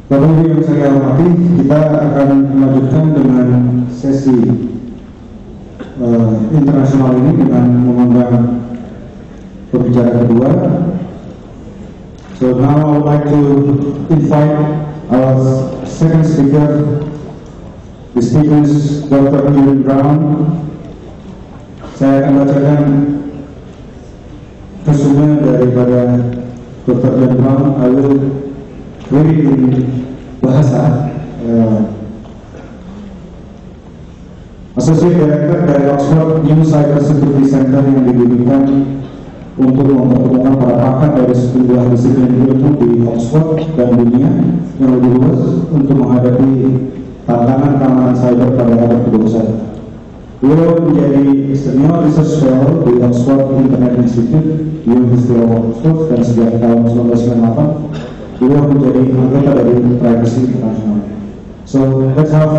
Bapak Ibu yang saya hormati, kita akan melanjutkan dengan sesi internasional ini dengan mengundang pembicara kedua. So now I would like to invite our second speaker. The speaker is Dr. Ian Brown. Saya akan bacakan resume daripada Dr. Ian Brown. I will read it in bahasa. Associate Director dari Oxford New Cyber Security Center yang didirikan untuk mempertemukan para pakar dari sejumlah disiplin ilmu di Oxford dan dunia yang lebih luas untuk menghadapi tantangan keamanan cyber pada abad ke-21. Beliau menjadi Senior Research Fellow di Oxford Internet Institute, University of Oxford, dan sejak tahun 1998 beliau menjadi anggota dari Privacy International. So let's have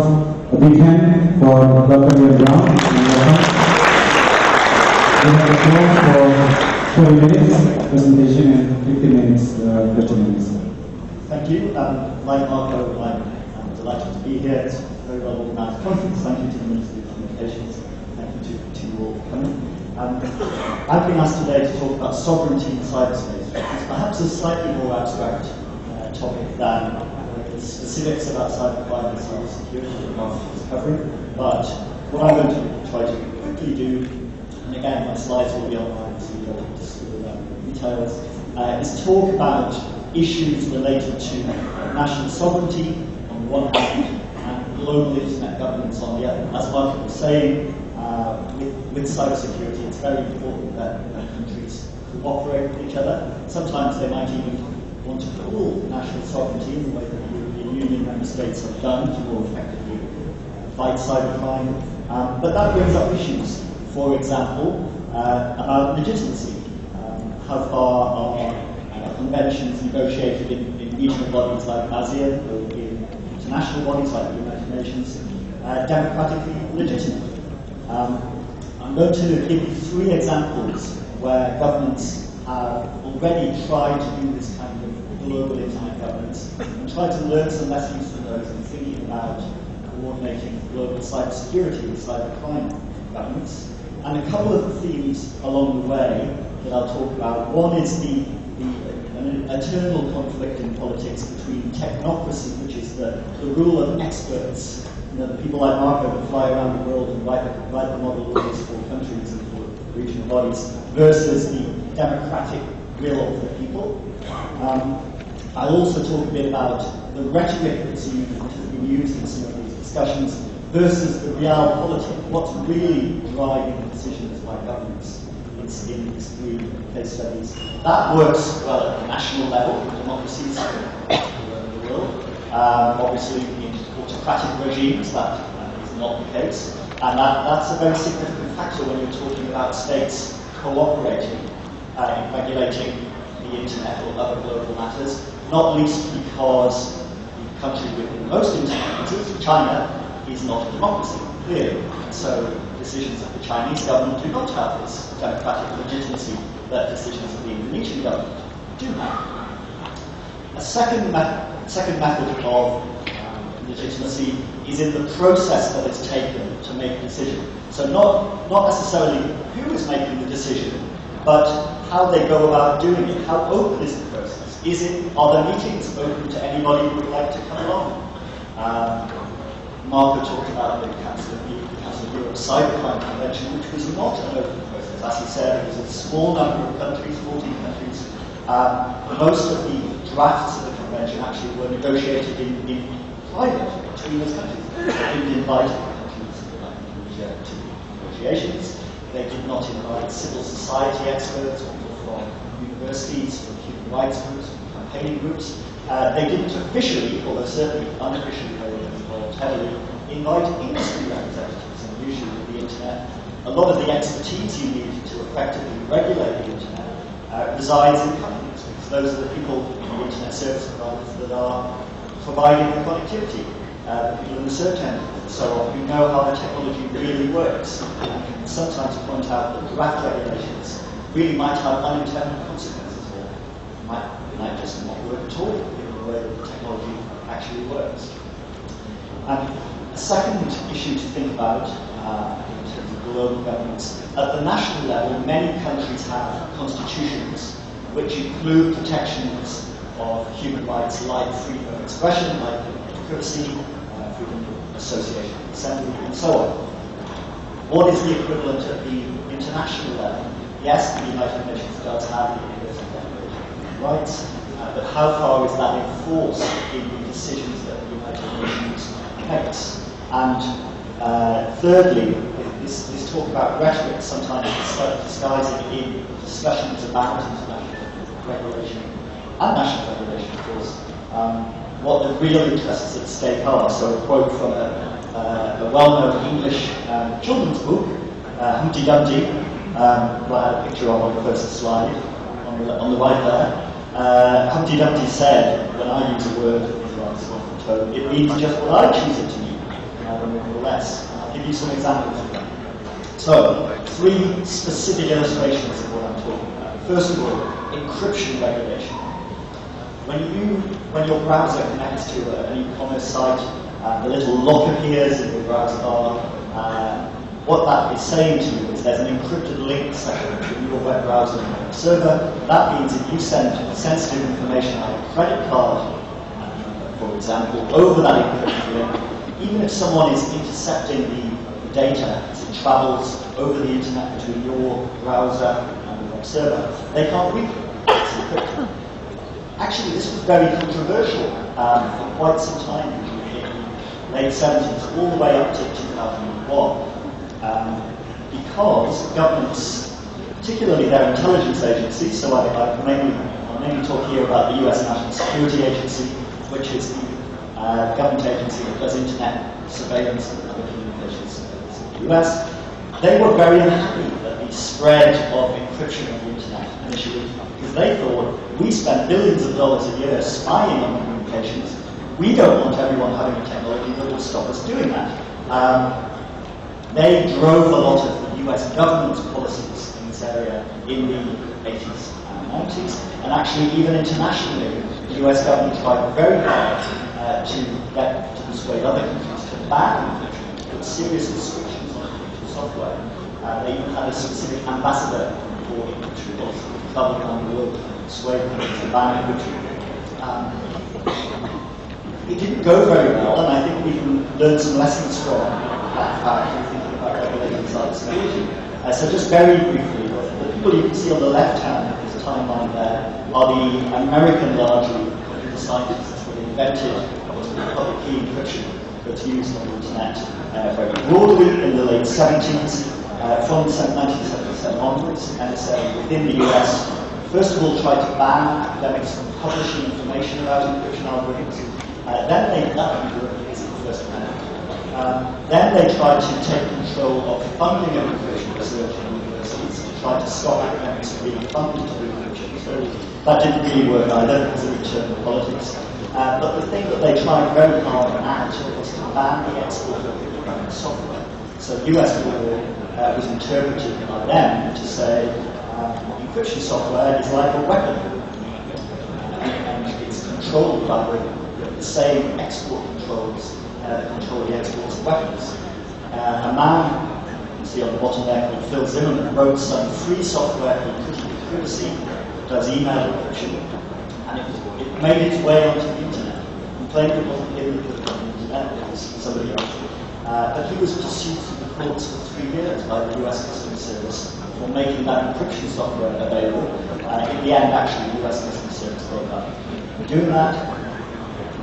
a big hand for Dr. Ian Brown. We have the floor for 20 minutes presentation and 15 minutes question and answer. Thank you. Like Marco, I'm delighted to be here. It's a very well organized conference. Thank you to the Ministry of Communications. Thank you to you all for coming. I've been asked today to talk about sovereignty in cyberspace, which is perhaps a slightly more abstract topic than the specifics about cybercrime and cybersecurity that Marco was covering. But what I'm going to try to quickly do, and again my slides will be online, so you don't have to see the details, is talk about issues related to national sovereignty on the one hand and global internet governance on the other. As Marco was saying, with cybersecurity, it's very important that countries cooperate with each other. Sometimes they might even want to pool national sovereignty in the way that the European Union member states have done to more effectively fight cybercrime. But that brings up issues, for example, about legitimacy. How far are conventions negotiated in regional bodies like ASEAN or in international bodies like the United Nations democratically legitimate? I'm going to give you 3 examples where governments have already tried to do this kind of global internet governance and try to learn some lessons from those in thinking about coordinating global cybersecurity and cybercrime governance. And a couple of themes along the way that I'll talk about. One is an eternal conflict in politics between technocracy, which is the rule of experts, the people like Marco that fly around the world and write the model laws for countries and for regional bodies, versus the democratic will of the people. I'll also talk a bit about the rhetoric that's been used in some of these discussions versus the realpolitik, what's really driving decisions by governments in these 3 case studies. That works well at the national level in democracies around the world. Obviously, in autocratic regimes, that is not the case. And that's a very significant factor when you're talking about states cooperating in regulating the internet or other global matters, not least because the country with the most internet users, China, is not a democracy, clearly. So decisions of the Chinese government do not have this democratic legitimacy that decisions of the Indonesian government do have. A second method of legitimacy is in the process that is taken to make a decision. So not necessarily who is making the decision, but how they go about doing it. How open is the process? Are there meetings open to anybody who would like to come along? Marco talked about the Council of Europe Cybercrime Convention, which was not an open process. As he said, it was a small number of countries, 14 countries. Most of the drafts of the convention actually were negotiated in private between those countries. They didn't invite countries like Indonesia to negotiations. They did not invite civil society experts or people from universities, from human rights groups, from campaigning groups. They didn't officially, although certainly unofficially they were involved heavily, invite industry representatives. And usually with the internet, a lot of the expertise you need to effectively regulate the internet resides in companies, because those are the people in the internet service providers that are providing the connectivity, people in the search engine, and so on, who know how the technology really works, and can sometimes point out that draft regulations really might have unintended consequences, or might just not work at all in the way that the technology actually works. A second issue to think about in terms of global governance, at the national level, many countries have constitutions which include protections of human rights like freedom of expression, like privacy, freedom of association, assembly, and so on. What is the equivalent at the international level? Yes, the United Nations does have the Universal Declaration of Human Rights, but how far is that enforced in the decisions that the United Nations makes? And thirdly, this talk about rhetoric sometimes disguising in discussions about international regulation and national regulation, of course, what the real interests at stake are. So a quote from a well-known English children's book, Humpty Dumpty, I had a picture of on the first slide, on the right there. Humpty Dumpty said, when I use a word it means just what I choose it to mean, neither more nor less. I'll give you some examples of that. So, three specific illustrations of what I'm talking about. First of all, encryption regulation. When your browser connects to an e-commerce site, the little lock appears in your browser bar. What that is saying to you is there's an encrypted link section between your web browser and your server. That means if you send sensitive information like a credit card, for example, over that encrypted link, even if someone is intercepting the data as it travels over the internet between your browser and the web server, they can't read it. It's encrypted. Actually, this was very controversial for quite some time in the late 70s, all the way up to 2001, because governments, particularly their intelligence agencies, so I'll mainly talk here about the US National Security Agency, which is the government agency that does internet surveillance and other communications in the US. They were very unhappy at the spread of encryption on the internet initially, because they thought, we spend billions of dollars a year spying on communications. We don't want everyone having a technology that will stop us doing that. They drove a lot of the US government's policies in this area in the 80s and 90s, and actually even internationally, the US government tried very hard to persuade other countries to ban encryption, put serious restrictions on encryption software. They even had a specific ambassador for encryption laws to travel around the world to persuade countries to ban encryption. It didn't go very well, and I think we can learn some lessons from that fact. So just very briefly, the people you can see on the left hand of this timeline there are the American largely computer scientists that invented what's called public key encryption that's used on the internet very broadly in the late 70s. From 1977 onwards, NSA within the US first of all tried to ban academics from publishing information about encryption algorithms. Then they Then they tried to take control of funding of encryption research in universities to try to stop academics from being funded to do encryption. So that didn't really work either because of internal politics. But the thing that they tried very hard at was to ban the export of encrypted software. So US law was interpreted by them to say encryption software is like a weapon, and it's controlled by the same export controls control the exports of weapons. A man, you can see on the bottom there, called Phil Zimmerman, wrote some free software called Privacy that does email encryption, and it made its way onto the internet. He claimed it wasn't him that put it on the internet, it was somebody else. But he was pursued through the courts for 3 years by the US Customs Service for making that encryption software available. In the end, actually, the US Customs Service broke up doing that.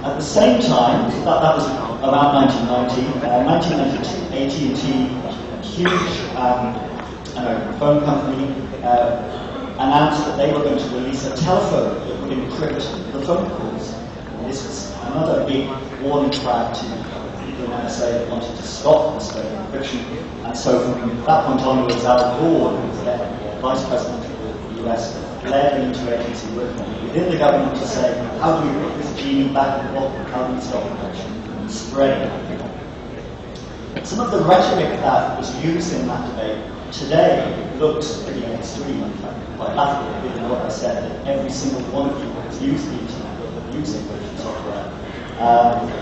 At the same time, that was around 1990, 1992, AT&T, a huge phone company, announced that they were going to release a telephone that would encrypt the phone calls. And this was another big warning flag to people in NSA that wanted to stop this spread of encryption. And so from that point onwards, Al Gore, who was then Vice President of the US, led an interagency working within the government to say, how do we put this genie back in the bottle? How do we stop encryption and spreading? Some of the rhetoric that was used in that debate today looks pretty extreme, in fact, quite laughable, given what I said, that every single one of you has used the internet or used encryption software.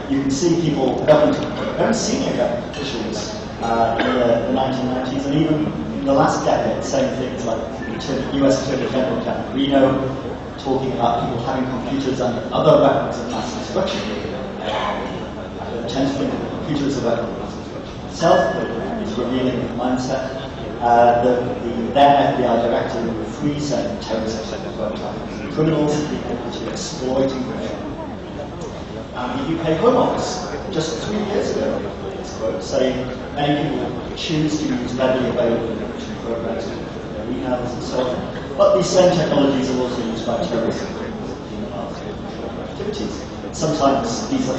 You can see people, very senior government officials in the 1990s, and even in the last decade, saying things like US Attorney General Janet Reno, talking about people having computers and other weapons of mass destruction. I tend to think that computers are weapons of mass destruction itself, but it's revealing the mindset. The then FBI director who frees terrorists and criminals to exploit encryption. The UK Home Office, just 3 years ago, this quote, saying many people choose to use readily available encryption programs for their emails and so on. But these same technologies are also used by terrorists in activities. Sometimes these are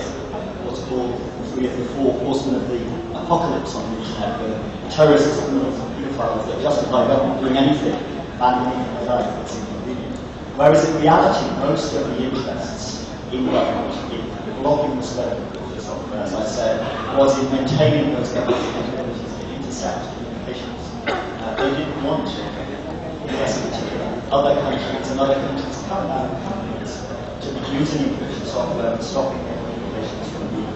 what's called three of the four horsemen of the apocalypse on the internet, where terrorists, criminals, and pedophiles that justify government doing anything, banning anything they like, it's inconvenient. Whereas in reality, most of the interests in government, in blocking the spread of software, as I said, was in maintaining those government capabilities to intercept communications. They didn't want to, in this particular, other countries and other countries companies to be using encryption software and stopping their communications from being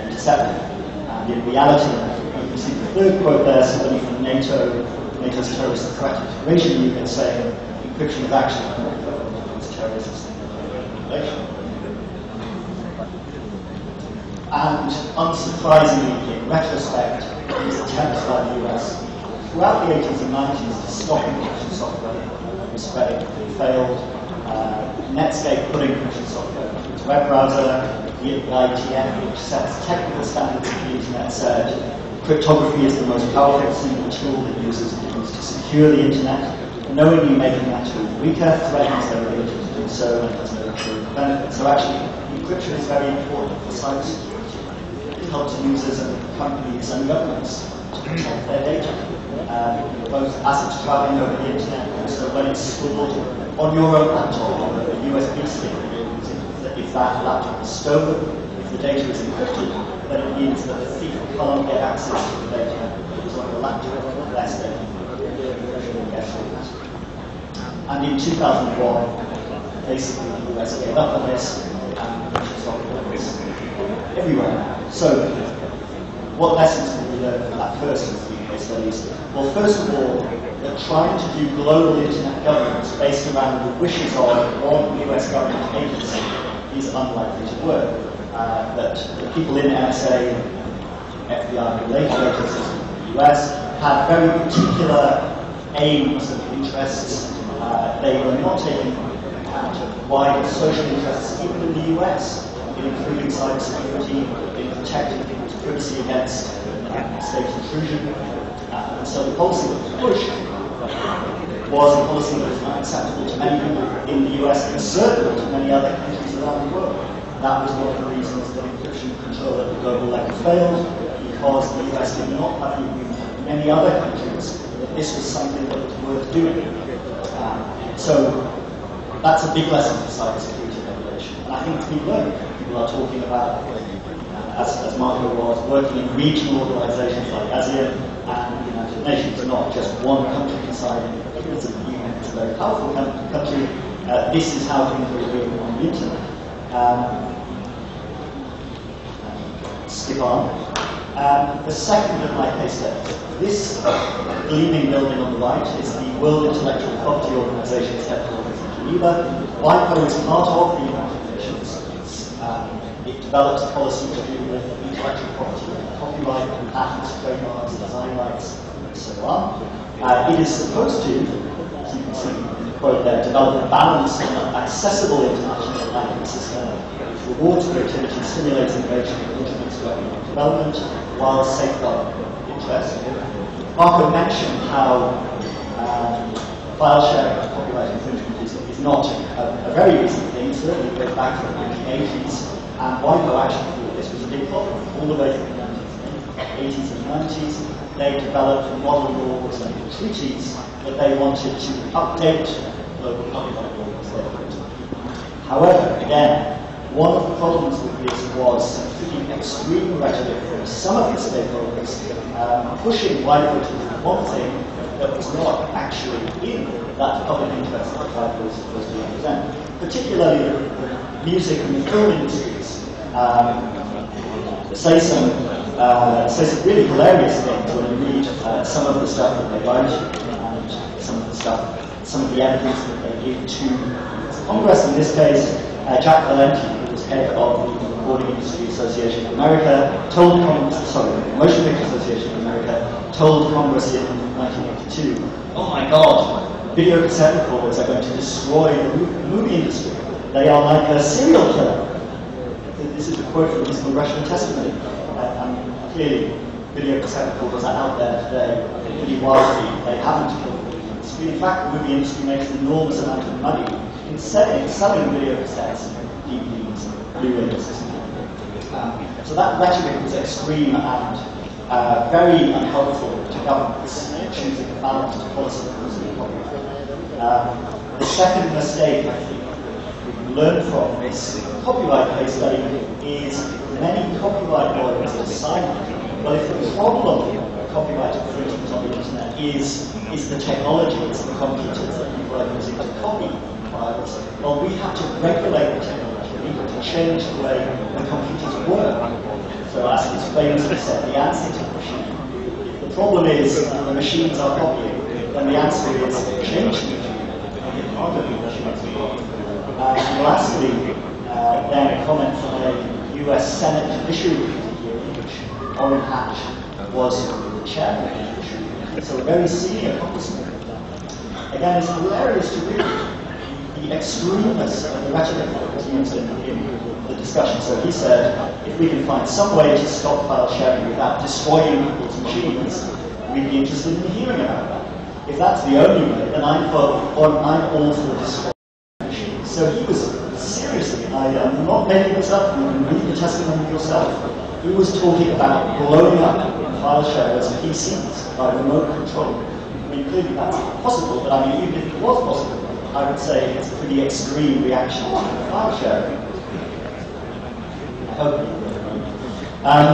intercepted. And in reality, you can see the third quote there, somebody from NATO's terrorist threat integration unit saying encryption is actually against terrorists and regulation. And unsurprisingly, in retrospect, these attempts by the US throughout the 80s and 90s to stop encryption software from spreading failed. Netscape put encryption software into its web browser. The IISF, which sets technical standards for the internet, said cryptography is the most powerful single tool that users can use to secure the internet. Knowingly making that tool weaker threatens their ability to do so and has no true benefit. So actually, encryption is very important for cybersecurity. It helps users and companies and governments to protect their data, both as it's traveling over the internet and also when it's stored on your own laptop or a USB stick that you're using. If that laptop is stolen, if the data is encrypted, then it means that the thief can't get access to the data that is on your laptop unless they get it. And in 2001, basically the US gave up on this and encryption software was everywhere now. So, what lessons can we learn from that first of the case studies? Well, first of all, that trying to do global internet governance based around the wishes of one US government agency is unlikely to work. That the people in NSA, FBI, and related agencies in the US had very particular aims and interests. They were not taking account of wider social interests, even in the US, in improving cybersecurity, in protecting people's privacy against state intrusion. And so the policy that was pushed was a policy that was not acceptable to many people in the US and certainly to many other countries around the world. That was one of the reasons that encryption control at the global level failed, because the US did not have the agreement with many other countries that this was something that was worth doing. So that's a big lesson for cybersecurity regulation. And I think we've learned. People are talking about, as Marco was, working in regional organizations like ASEAN and the United Nations, not just one country deciding. Because the UN is a very powerful country. This is how things are doing on the internet. Skip on. The second of my case studies. This gleaming building on the right is the World Intellectual Property Organization's headquarters in Geneva. WIPO is part of the United Nations. It develops a policy to do with intellectual property, copyright, patents, trademarks, design rights, and so on. It is supposed to, as you can see, quote there, develop a balanced and accessible international banking system which rewards creativity, stimulates innovation, and contributes to economic development while safeguarding interest. Marco mentioned how file sharing and copyright infringement is not a very recent thing. Certainly it goes back to the 1980s. And WIPO actually thought this was a big problem. All the way through the 1980s and 90s, they developed model laws and treaties that they wanted to update global copyright laws. However, again, one of the problems with this was pretty extreme rhetoric from some of the stakeholders pushing WIPO to do one thing that was not actually in that public interest that WIPO was supposed to represent. Particularly the music and the film industries say some really hilarious things when you read some of the stuff that they write and some of the evidence that they give to Congress. In this case, Jack Valenti, who was head of the Recording Industry Association of America, told Congress, Motion Picture Association of America, told Congress in 1982, "Oh my God, video cassette recorders are going to destroy the movie industry. They are like a serial killer." This is a quote from his congressional testimony. Clearly, video cassette recorders are out there today pretty widely. They haven't killed the movie industry. In fact, the movie industry makes an enormous amount of money in selling video cassettes, DVDs, Blu-rays. So that rhetoric was extreme and very unhelpful to governments choosing a balanced policy of copyright. The second mistake I think we can learn from this copyright case study is many copyright lawyers are silent. Well, if the problem with copyright infringement on the internet is the technology, it's the computers that people are using to copy files, well, we have to regulate the technology. We have to change the way the computers work. So as it's famously said, the answer to the machine. If the problem is the machines are copying, then the answer is change the machine. And harder the machines are copying. And lastly, then a comment from a US Senate Judiciary Committee hearing, in which Orrin Hatch was the chairman of the Judiciary Committee, so a very senior congressman. Again, it's hilarious to read the extremeness of the rhetoric that was used in the discussion. So he said, if we can find some way to stop file sharing without destroying people's machines, we'd be interested in hearing about that. If that's the only way, then I'm all for destroying machines. So he was seriously, I'm not making this up, you can read the testimony yourself. He was talking about blowing up file sharers' PCs by remote control. I mean, clearly that's possible, but I mean, even if it was possible, I would say it's a pretty extreme reaction to file sharing. I hope you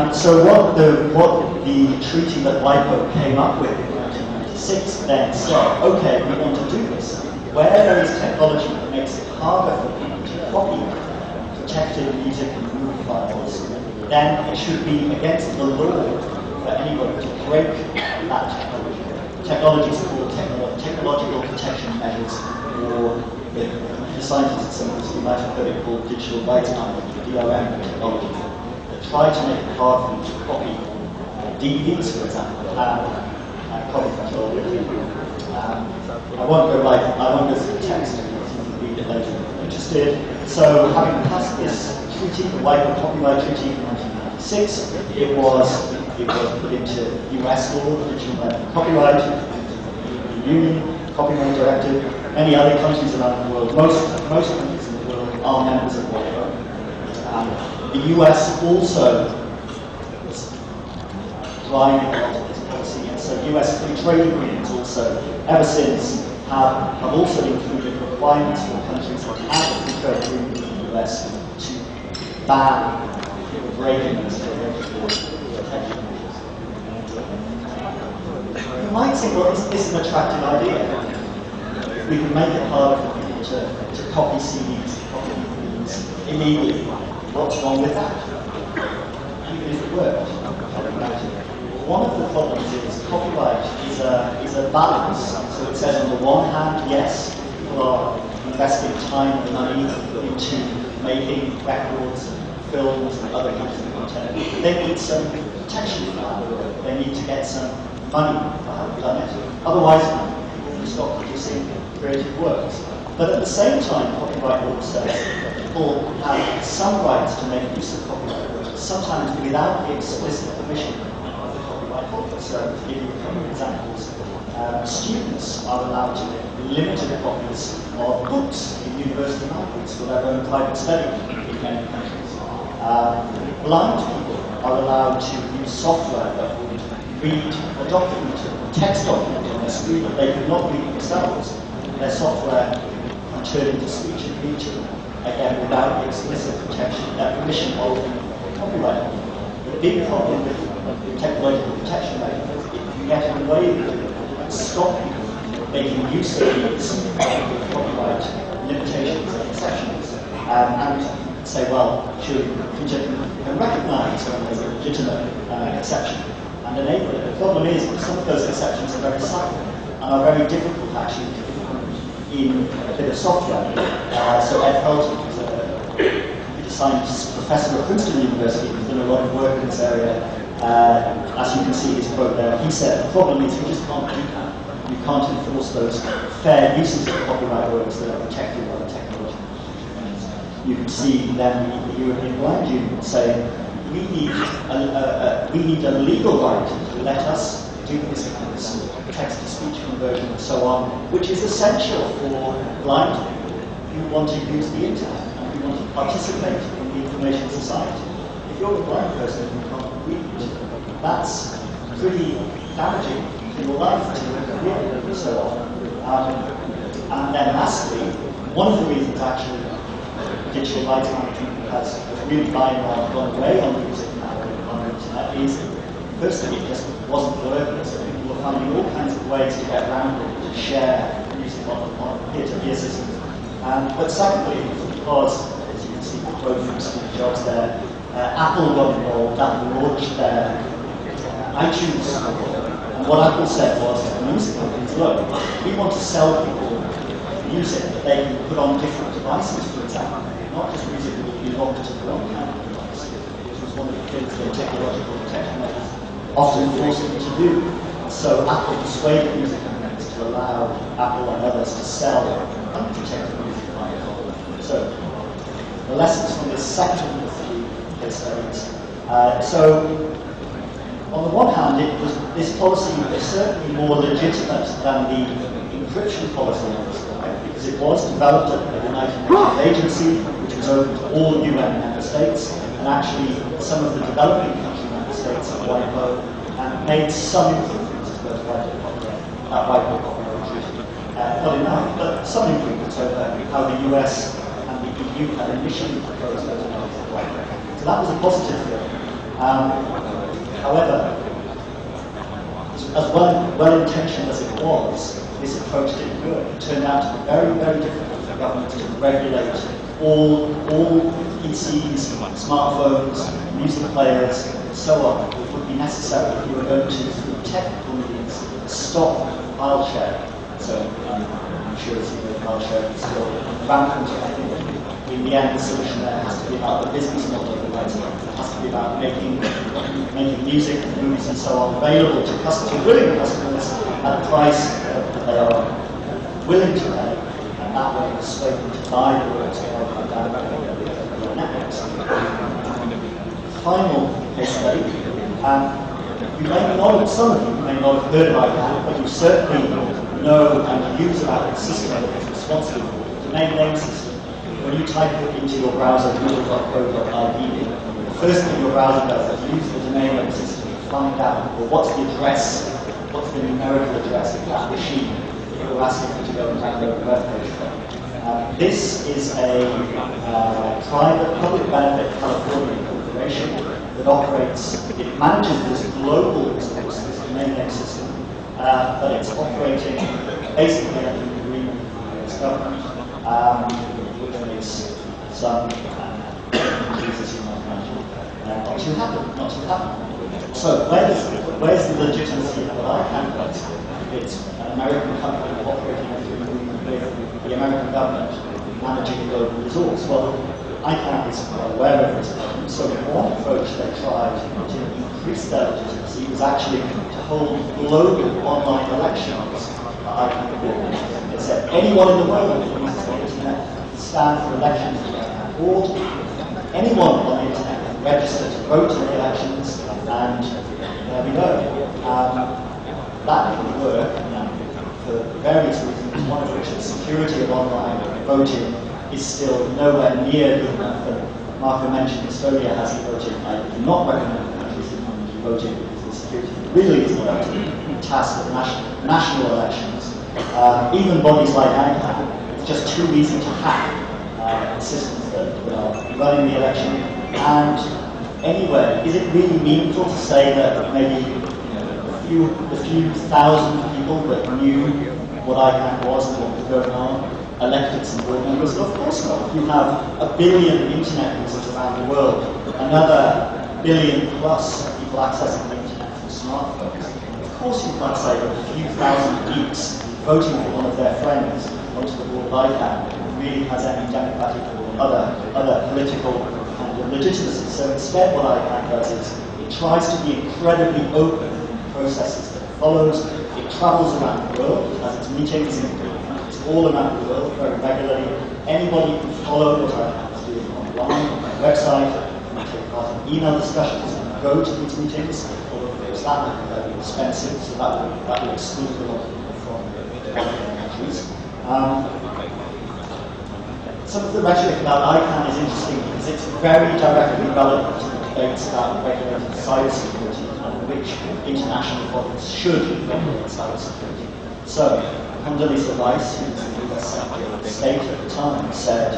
will. So what the treaty that WIPO came up with in 1996 then said, okay, we want to do this. Where there is technology that makes it harder for people to copy protected music and movie files, then it should be against the law for anyone to break that technology. Technologies called technological protection measures, or the scientists you might have heard it called digital rights management, DRM technology, that try to make it hard for you to copy DVDs, for example, and copy control. I won't go through the text, you can read it later if you're interested. So, having passed this treaty, the WIPO Copyright Treaty in 1996, it was put into US law, the Digital Copyright, the Union Copyright Directive. Many other countries around the world, most countries in the world are members of WIPO. The US also was driving a lot of this policy, and so US free trade agreements also, ever since, have also included requirements for countries that have a free trade agreement with the US to ban breaking these protection measures. You might say, well, this is an attractive idea. We can make it harder for people to copy CDs, copy DVDs illegally. What's wrong with that? Even if it worked, one of the problems is copyright is a balance. So it says on the one hand, yes, people are investing time and money into making records and films and other kinds of content. They need some protection for that. They need to get some money for having done it. Otherwise, people will stop producing creative works. But at the same time, copyright law says people have some rights to make use of copyright works, sometimes without the explicit permission of the copyright holder. So, to give you a couple of examples, students are allowed to make limited copies of books in university libraries for their own private study in many countries. Blind people are allowed to use software that would read a document, a text document on a screen that they could not read themselves. Their software can turn into speech and read to them, again without the explicit protection, permission of the copyright. The big problem with technological protection measures is if you get in the way of it, stop people making use of these copyright limitations and exceptions. And say, well, should we can recognize when there's a legitimate exception and enable it. The problem is that some of those exceptions are very subtle and are very difficult actually to implement in a bit of software. So Ed Felton, who's a computer science professor at Princeton University, who's done a lot of work in this area. As you can see his quote there, he said the problem is we just can't do that. You can't enforce those fair uses of copyright works that are protected by the technology. You can see then the European Blind Union saying we need a legal right to let us do this kind of text-to-speech conversion and so on, which is essential for blind people who want to use the internet and who want to participate in the information society. If you're a blind person who can't read, that's pretty damaging to your life, to your career, and so on. And then lastly, one of the reasons actually digital rights management has really by and large gone away on music now on the internet is, firstly, it just wasn't working, so people were finding all kinds of ways to get around it, to share music on peer-to-peer systems. But secondly, because, as you can see the quote from Steve Jobs there, Apple got involved, Apple launched their iTunes store, and what Apple said was to the music companies, look, we want to sell people music that they can put on different devices, for example, not just music that will be locked to the on-camera device, which was one of the things that technological protection measures often forced them to do. So Apple persuaded music companies to allow Apple and others to sell unprotected music by default. So the lessons from this second of the three case studies. So on the one hand, this policy was certainly more legitimate than the encryption policy on this slide, because it was developed at the United Nations agency, which was open to all UN member states, and actually some of the developing country member states at WIPO, and made some improvements to those WIPO copyright treaty. Not enough, but some improvements over how the US and the EU had initially proposed those amendments at WIPO. So that was a positive thing. However, as well-intentioned as it was, this approach didn't work. It turned out to be very, very difficult for governments to regulate all PCs, smartphones, music players, and so on. It would be necessary if you were going to, through technical means, stop file sharing. So I'm sure it's file sharing is still rampant. I think in the end, the solution there has to be about the business model of the writing. It has to be about making music and movies and so on available to customers, willing customers, at a price that they are willing to pay, and that way persuade them to buy the works rather than downloading the networks. Final case study. You may not, some of you may not have heard about that, but you certainly know and use about the system that is responsible for the domain name system. When you type it into your browser, google.co.id, the first thing your browser does is use the domain name system to find out, well, what's the address, what's the numerical address of that machine that you're asking you to go and download the web page from. This is a private, public benefit California corporation that operates, it manages this global resource, this domain name system, but it's operating basically under an agreement with the US government. Some Jesus, you might imagine, not too happy. So where's the legitimacy of what ICANN does? It's an American company operating with the American government managing a global resource. Well, ICANN is well aware of this problem, so one approach they tried to increase their legitimacy was actually to hold global online elections that ICANN organized. They said anyone in the world who uses the internet stand for elections or anyone on the internet can register to vote in the elections, and there we go. That didn't work for various reasons, one of which is security of online voting is still nowhere near good enough. And Marco mentioned Estonia has e-voting. I do not recommend countries that have e-voting because the security really is not up to the task of national elections. Even bodies like ICANN, it's just too easy to hack systems that are running the election. And anyway, is it really meaningful to say that maybe a few thousand people that knew what ICANN was and what was going on elected some board members? Of course not. If you have 1 billion internet users around the world, another 1 billion plus people accessing the internet from smartphones, of course you can't say that a few thousand geeks voting for one of their friends onto the board of ICANN really has any democratic or other political kind of legitimacy. So instead what ICANN does is it tries to be incredibly open in the processes that it follows. It travels around the world, it has its meetings in countries all around the world very regularly. Anybody can follow what ICANN is doing online, on their website, and take part in email discussions and go to these meetings, although of course that would be very expensive, so that would exclude a lot of people from developing countries. Some of the rhetoric about ICANN is interesting because it's very directly relevant to the debates about regulating cybersecurity and which international bodies should regulate cybersecurity. So, Condoleezza Rice, who was the US Secretary of State at the time, said,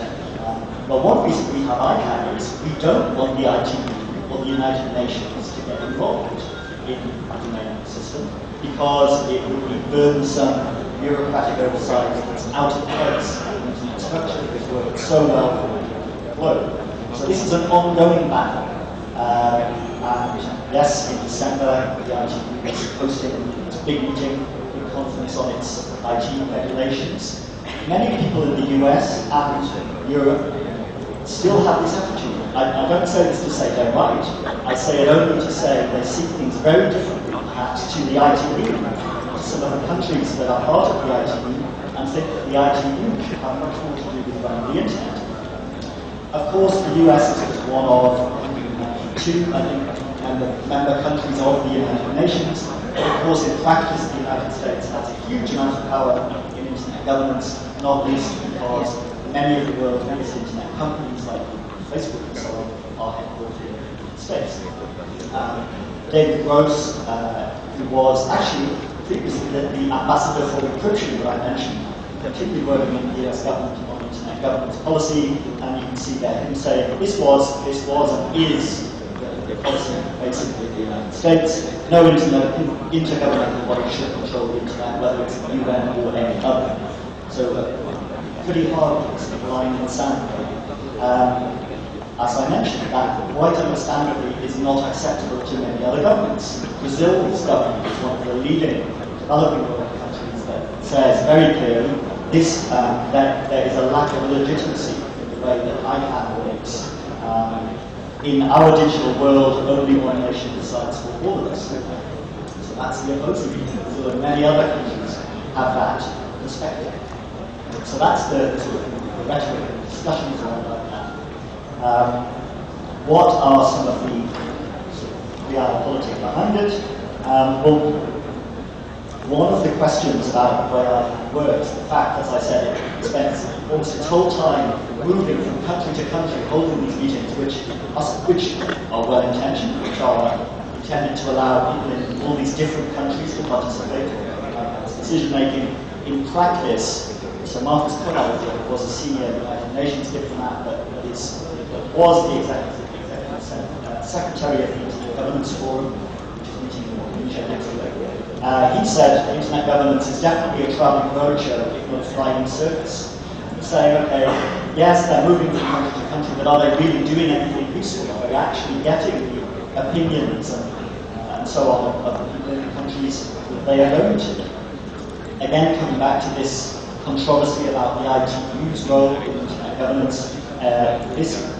well, one reason we have ICANN is we don't want the ITU or the United Nations to get involved in the main system because it would be burdensome, bureaucratic oversight that's out of place. Structure is working so well for the globe. So this is an ongoing battle. And yes, in December, the ITU is hosting its big meeting, big conference on its IT regulations. Many people in the US and Europe still have this attitude. I don't say this to say they're right. I say it only to say they see things very differently, perhaps, to the ITU, to some of the countries that are part of the ITU, and think that the ITU should have much more to do with running the internet. Of course, the US is just one of 2, I think, member countries of the United Nations. But of course, in practice, the United States has a huge amount of power in internet governance, not least because many of the world's biggest internet companies, like Facebook and so on, are headquartered in the United States. David Gross, who was actually previously the ambassador for encryption that I mentioned, continued working in the US government on internet governance policy, and you can see there him saying this was and is the policy basically of the United States. No intergovernmental body should control the internet, whether it's the UN or any other. So pretty hard line in the sand. As I mentioned, that quite understandably is not acceptable to many other governments. Brazil's government is one of the leading developing world countries that says very clearly that there is a lack of legitimacy in the way that ICANN works. In our digital world, only one nation decides for all of us. So that's the opposing view. Brazil and many other countries have that perspective. So that's the sort of the rhetoric and discussions around ICANN. What are some of the sort of realpolitik behind it? Well, one of the questions about the way ICANN works, the fact, as I said, it spends almost its whole time moving from country to country, holding these meetings, which are well-intentioned, which are intended to allow people in all these different countries to participate in decision-making. In practice, so Marcus Connell was a senior United Nations diplomat, but was the executive secretary of the Internet Governance Forum, which is meeting in Indonesia next week. He said internet governance is definitely a traveling roadshow, if not a flying circus. Saying, okay, yes, they're moving from country to country, but are they really doing anything useful? Are they actually getting the opinions and so on of the people in the countries that they are going to? Again, coming back to this controversy about the ITU's role in internet governance, this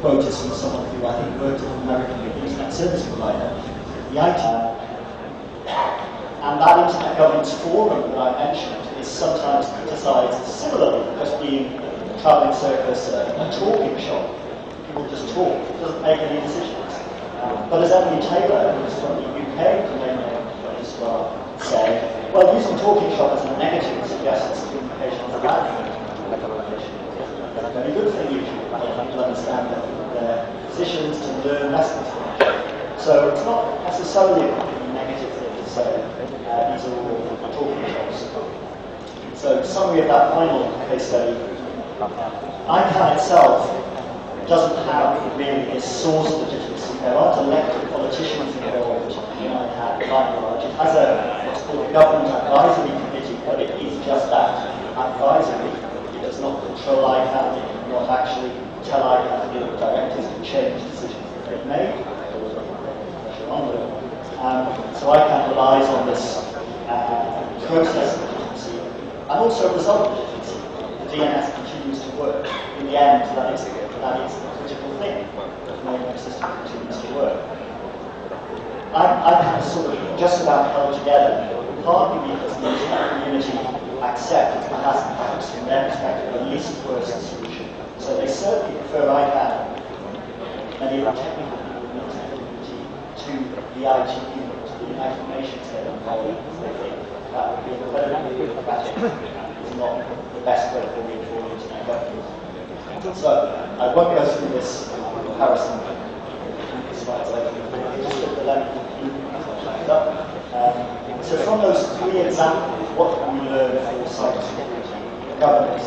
quote is from someone who I think worked at an American internet service provider, the ITU. And that Internet Governance Forum that I mentioned is sometimes criticized similarly for just being a traveling circus, a talking shop. People just talk, it doesn't make any decisions. But as Emily Taylor, who's from the UK domain name registrar, said, well, using talking shop as a negative suggests communication is a bad thing. It's a very good thing usually, people understand their positions to learn lessons from it. So it's not necessarily a negative thing to say. These are all talking shops. So, summary of that final case study. ICANN itself doesn't have really this source of legitimacy. There aren't elected politicians involved in ICANN by and large. It has what's called a government advisory committee, but it is just that, advisory. It control ICANN, they cannot actually tell ICANN to give directives to change decisions that they've made. So ICANN relies on this process efficiency and also result efficiency. The DNS continues to work. In the end, that is the critical thing. The system continues to work. I've sort of just about held together, partly because the internet community accepts and has perhaps from their perspective the least worst solution. So they certainly prefer ICANN, many of the technical people in the internet community, to the ITU, to the Information Security Forum, because they think that would be incredibly bureaucratic and is not the best way forward for internet governance. So I won't go through this comparison slides later. So from those three examples, what can we learn for cybersecurity governance?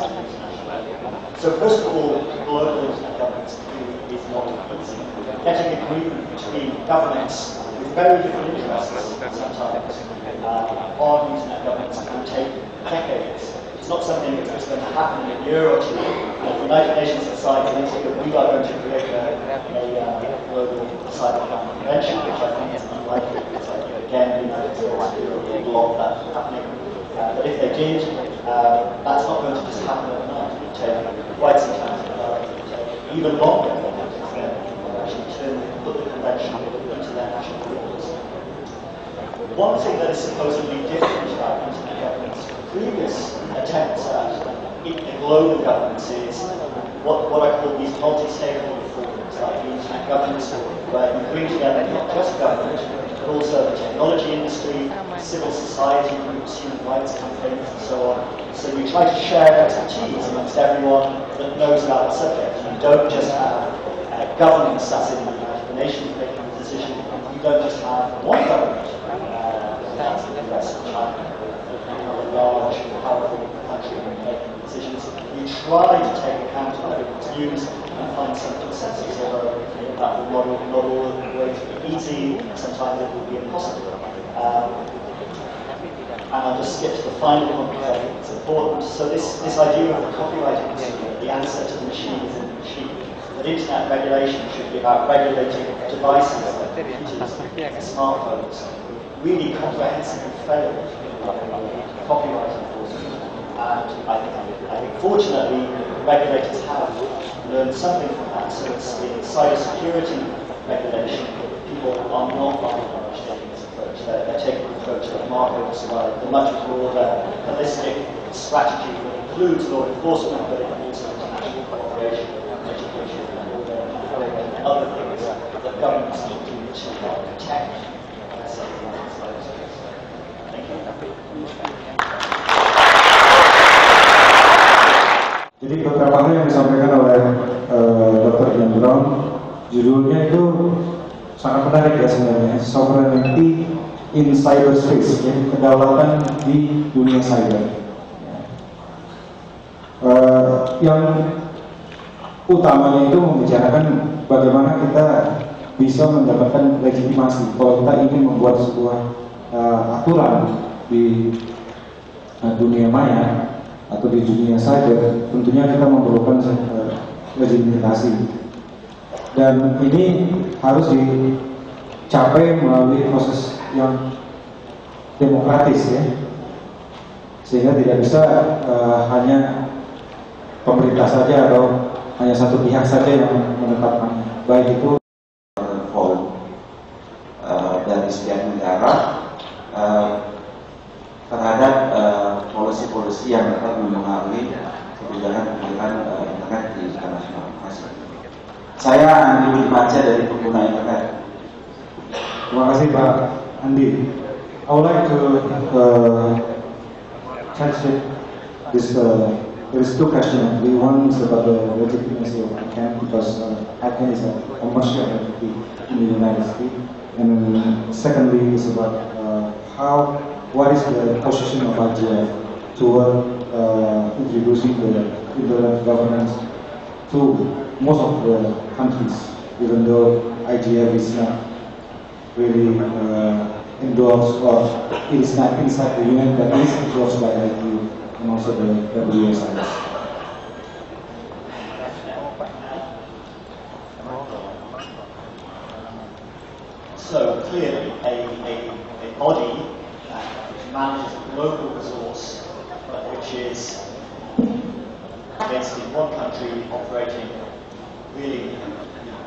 So first of all, global internet governance is not easy. Getting agreement between governments with very different interests sometimes on internet governance can take decades. It's not something that's going to happen in a year or two. The United Nations decides that we are going to create a global cyber crime convention, which I think is unlikely. It's like, again, the United States will block that from happening. But if they did, that's not going to just happen overnight. It would take quite some time to develop. It would take even longer than actually put the convention into their national laws. One thing that is supposedly different about internet governance from previous attempts at global governance is what I call these multi-stakeholder forums, like the internet governance, where you bring together not just government, but also the technology industry, civil society groups, human rights campaigns, and so on. So you try to share expertise amongst everyone that knows about the subject. You don't just have governments as in the nations making the decision. You don't just have one government. That's the US and China, a large, powerful country making decisions. We try to take account of everyone's views and find some consensus, although that will not always be easy, sometimes it will be impossible. And I'll just skip to the final one because I think it's important. So this idea of the copyright industry, the answer to the machine is in the machine. That internet regulation should be about regulating devices like computers and smartphones. Really comprehensively failed copyright enforcement. And I think fortunately regulators have learned something from that. So it's in cybersecurity regulation, people are not by and large taking this approach. They're taking the approach that Marco described, the much broader, holistic strategy that includes law enforcement, but it also international cooperation, education, and other things that governments need to do to protect their safety and cyberspace. Thank you. Jadi beberapa hal yang disampaikan oleh Dr. Ian Brown, judulnya itu sangat menarik ya sebenarnya, sovereignty in cyberspace, ya, kedaulatan di dunia cyber. Yang utamanya itu membicarakan bagaimana kita bisa mendapatkan legitimasi kalau kita ingin membuat sebuah aturan di dunia maya atau di dunia cyber, tentunya kita memerlukan legitimasi, dan ini harus dicapai melalui proses yang demokratis ya, sehingga tidak bisa hanya pemerintah saja atau hanya satu pihak saja yang menetapkan, baik itu dari setiap negara terhadap polisi-polisi yang dapat mempengaruhi kebijakan-kebijakan internet di internasional. Saya Andi Baca dari pengguna internet. Terima kasih Pak Andi. I would like to catch this. There is two questions. One is about the legitimacy of ICANN, because ICANN is a commercial entity in the United States, and secondly is about what is the position of IISF toward introducing the internet governance to most of the countries, even though IISF is not really endorsed, or it is not inside the union, but is endorsed by ITU and also the WSIS. is basically one country operating really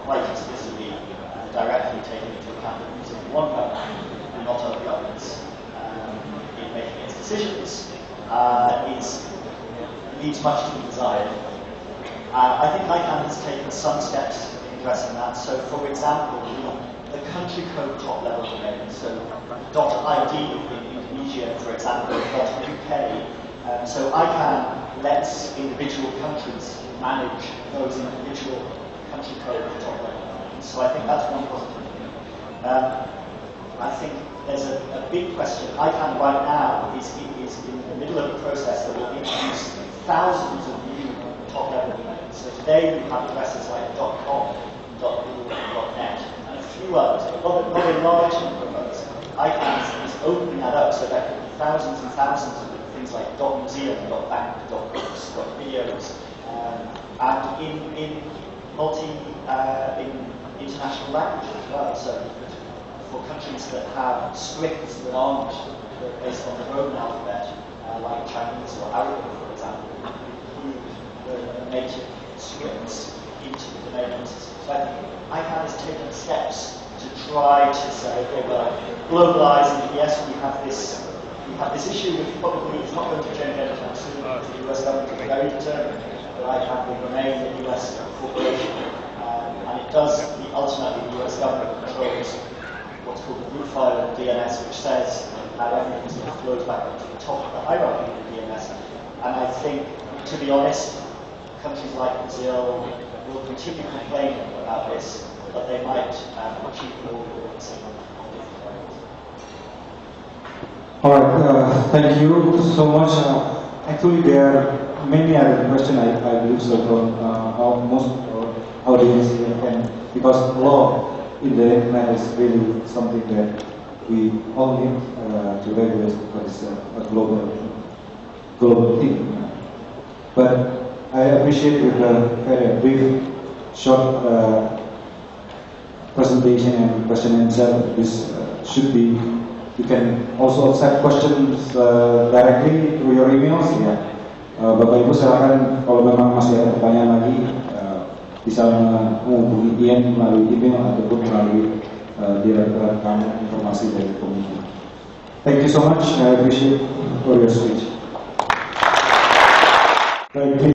quite explicitly and directly taking into account the views of one government and not other governments in making its decisions, leaves much to be desired. I think ICANN has taken some steps in addressing that. So, for example, the country code top-level domain, so .id in Indonesia, for example, .uk. So ICANN lets individual countries manage those individual country code top-level domains. So I think that's one positive thing. I think there's a big question. ICANN right now is in the middle of a process that will introduce thousands of new top-level domains. So today we have addresses like .com, .google, .net, and a few others, but not a large number of others. ICANN is opening that up so there could be thousands and thousands of things like .museum, .bank, .books, .videos, and in international languages as well. So for countries that have scripts that aren't based on the Roman alphabet, like Chinese or Arabic, for example, include the native scripts into the domain system. So I think ICANN has taken steps to try to say, okay, well, globalizing, yes, we have this issue which probably is not going to change anytime soon. The US government is very determined that ICANN will remain a US corporation, and it does, ultimately, the US government controls what's called the root file of DNS, which says how everything sort of flows back up to the top of the hierarchy of DNS. And I think, to be honest, countries like Brazil will continue complaining about this, but they might achieve more in some different ways. All right, thank you so much. Actually, there are many other questions I believe so from most audience here, and because law in the internet is really something that we all need to regulate because it's a global thing. But I appreciate with a very brief, short presentation and question and answer. This should be. You can also accept questions directly through your emails. Ya, Bapak Ibu silakan kalau memang masih ada pertanyaan lagi bisa menghubungi Ian melalui email ataupun melalui direktorat kami informasi dari komunitas. Thank you so much. I appreciate for your speech. Thank you.